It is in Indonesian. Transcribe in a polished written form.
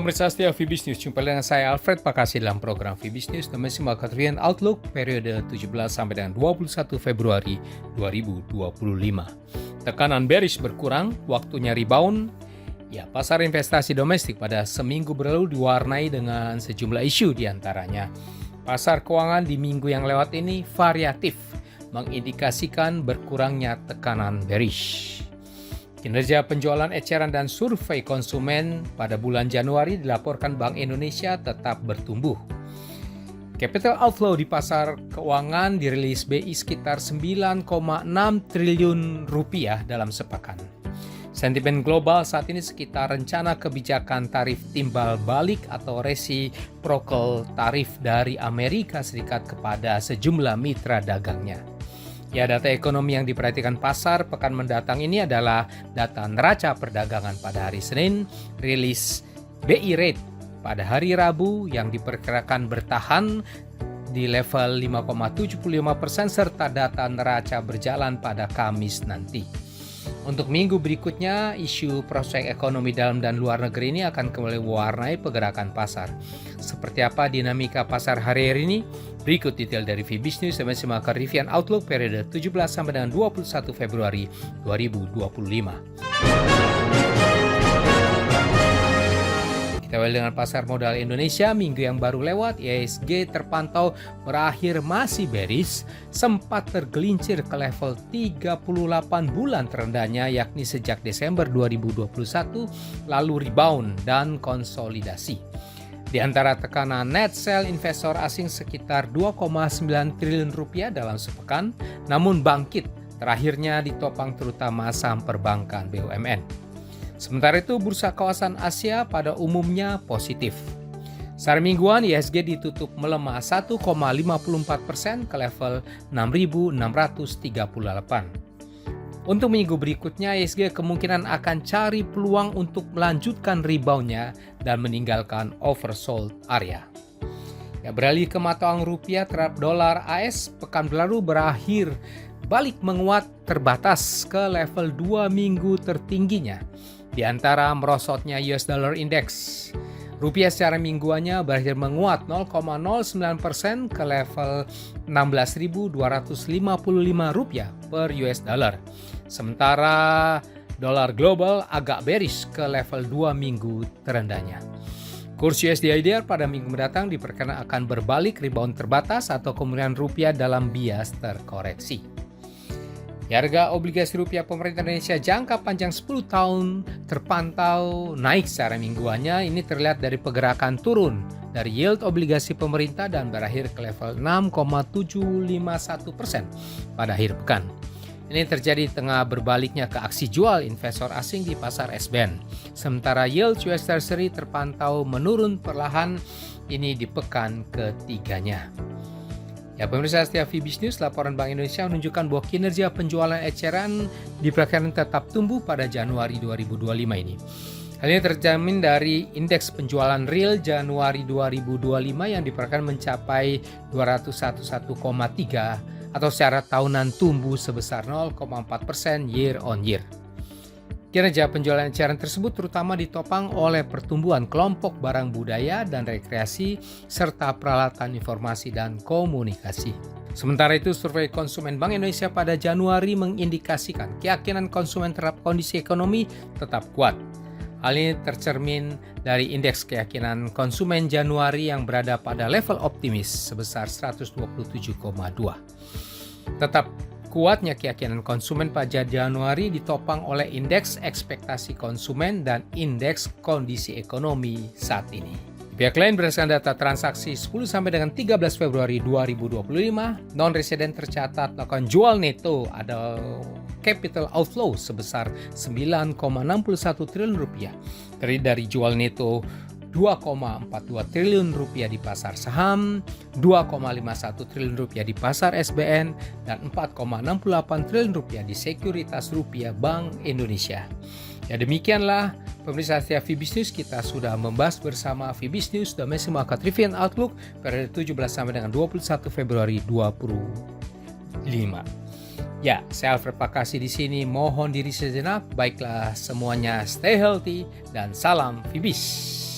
pemirsa setia Fibis News, jumpa dengan saya Alfred Pakasi dalam program Fibis News Domestic Market Trend Outlook periode 17 sampai dengan 21 Februari 2025. Tekanan bearish berkurang, waktunya rebound. Ya, pasar investasi domestik pada seminggu berlalu diwarnai dengan sejumlah isu diantaranya. Pasar keuangan di minggu yang lewat ini variatif, mengindikasikan berkurangnya tekanan bearish. Kinerja penjualan eceran dan survei konsumen pada bulan Januari dilaporkan Bank Indonesia tetap bertumbuh. Capital outflow di pasar keuangan dirilis BI sekitar 9,6 triliun rupiah dalam sepekan. Sentimen global saat ini sekitar rencana kebijakan tarif timbal balik atau reciprocal tarif dari Amerika Serikat kepada sejumlah mitra dagangnya. Ya, data ekonomi yang diperhatikan pasar pekan mendatang ini adalah data neraca perdagangan pada hari Senin, rilis BI Rate pada hari Rabu yang diperkirakan bertahan di level 5,75% serta data neraca berjalan pada Kamis nanti. Untuk minggu berikutnya, isu prospek ekonomi dalam dan luar negeri ini akan kembali mewarnai pergerakan pasar. Seperti apa dinamika pasar hari ini? Berikut detail dari Fibis News Domestic Market Review and Outlook periode 17 sampai dengan 21 Februari 2025. Kita awali dengan pasar modal Indonesia. Minggu yang baru lewat, IHSG terpantau berakhir masih bearish, sempat tergelincir ke level 38 bulan terendahnya yakni sejak Desember 2021, lalu rebound dan konsolidasi. Di antara tekanan net sell investor asing sekitar 2,9 triliun rupiah dalam sepekan, namun bangkit terakhirnya ditopang terutama saham perbankan BUMN. Sementara itu bursa kawasan Asia pada umumnya positif. Secara mingguan IHSG ditutup melemah 1,54% ke level 6.638. Untuk minggu berikutnya, IHSG kemungkinan akan cari peluang untuk melanjutkan reboundnya dan meninggalkan oversold area. Ya, beralih ke mata uang rupiah terhadap dolar AS, pekan lalu berakhir balik menguat terbatas ke level 2 minggu tertingginya. Di antara merosotnya US Dollar Index, rupiah secara mingguannya berakhir menguat 0,09% ke level 16.255 rupiah per US dollar. Sementara dolar global agak bearish ke level 2 minggu terendahnya. Kurs USD/IDR pada minggu mendatang diperkirakan akan berbalik rebound terbatas atau kemungkinan rupiah dalam bias terkoreksi. Harga obligasi rupiah pemerintah Indonesia jangka panjang 10 tahun terpantau naik secara mingguannya. Ini terlihat dari pergerakan turun dari yield obligasi pemerintah dan berakhir ke level 6,751% pada akhir pekan. Ini terjadi di tengah berbaliknya ke aksi jual investor asing di pasar SBN. Sementara yield US Treasury terpantau menurun perlahan ini di pekan ketiganya. Ya, pemirsa setia Fibis News, laporan Bank Indonesia menunjukkan bahwa kinerja penjualan eceran diperkirakan tetap tumbuh pada Januari 2025 ini. Hal ini terjamin dari indeks penjualan real Januari 2025 yang diperkirakan mencapai 211,3 atau secara tahunan tumbuh sebesar 0,4% year on year. Kinerja penjualan eceran tersebut terutama ditopang oleh pertumbuhan kelompok barang budaya dan rekreasi serta peralatan informasi dan komunikasi. Sementara itu, survei konsumen Bank Indonesia pada Januari mengindikasikan keyakinan konsumen terhadap kondisi ekonomi tetap kuat. Hal ini tercermin dari indeks keyakinan konsumen Januari yang berada pada level optimis sebesar 127,2. Tetap kuatnya keyakinan konsumen pada Januari ditopang oleh indeks ekspektasi konsumen dan indeks kondisi ekonomi saat ini. Pihak lain berdasarkan data transaksi 10 sampai dengan 13 Februari 2025, non-resident tercatat melakukan jual neto atau capital outflow sebesar 9,61 triliun rupiah. Terdiri dari jual neto 2,42 triliun rupiah di pasar saham, 2,51 triliun rupiah di pasar SBN, dan 4,68 triliun rupiah di sekuritas rupiah Bank Indonesia. Ya, demikianlah pemirsa setia Fibis News, kita sudah membahas bersama Fibis News Domestic Market Review and Outlook periode 17 sampai dengan 21 Februari 2025. Ya, saya Alfred Pakasi di sini mohon diri sejenak. Baiklah semuanya, stay healthy dan salam Fibis.